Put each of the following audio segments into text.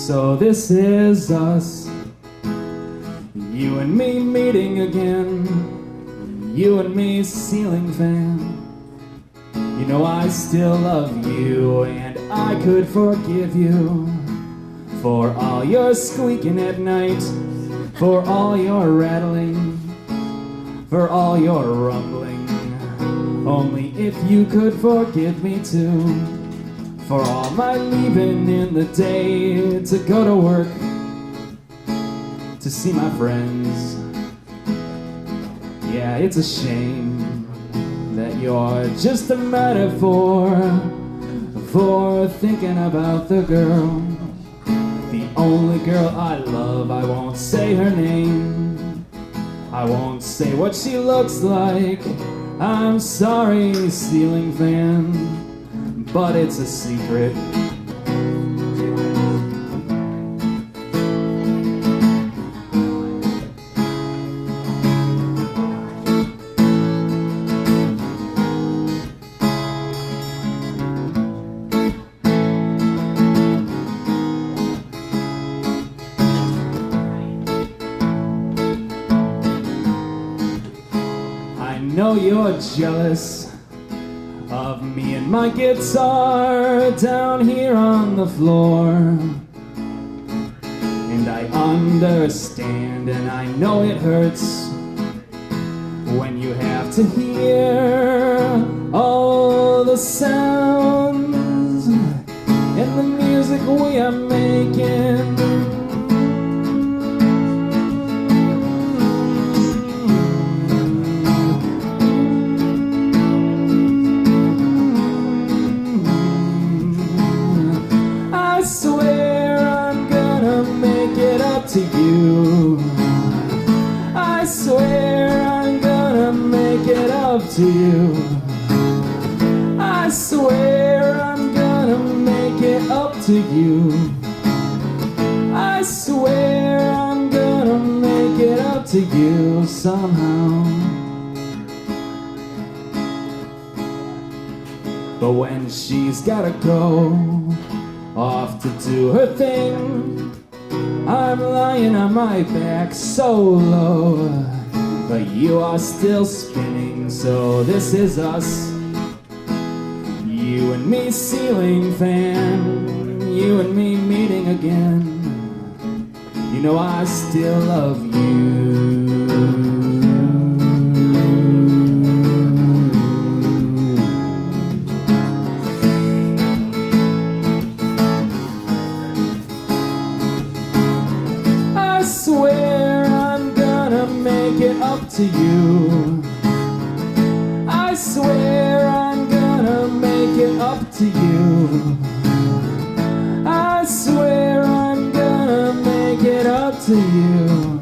So this is us, you and me meeting again, you and me ceiling fan. You know I still love you and I could forgive you for all your squeaking at night, for all your rattling, for all your rumbling. Only if you could forgive me too, for all my leaving in the day to go to work, to see my friends. Yeah, it's a shame that you're just a metaphor for thinking about the girl, the only girl I love. I won't say her name, I won't say what she looks like. I'm sorry, ceiling fan, but it's a secret. I know you're jealous of me and my guitar down here on the floor, and I understand and I know it hurts when you have to hear all the sounds and the music we are making. I swear I'm gonna make it up to you. I swear I'm gonna make it up to you. I swear I'm gonna make it up to you. I swear I'm gonna make it up to you somehow. But when she's gotta go off to do her thing, I'm lying on my back so low, but you are still spinning. So this is us, you and me ceiling fan, you and me meeting again. You know I still love you. I swear I'm gonna make it up to you. I swear I'm gonna make it up to you. I swear I'm gonna make it up to you.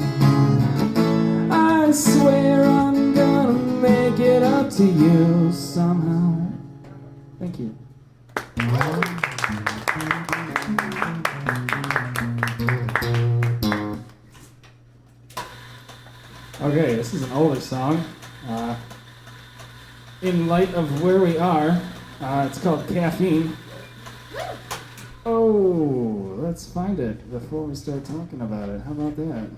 I swear I'm gonna make it up to you somehow. Thank you. Okay, this is an older song. In light of where we are, it's called Caffeine. Oh, let's find it before we start talking about it. How about that?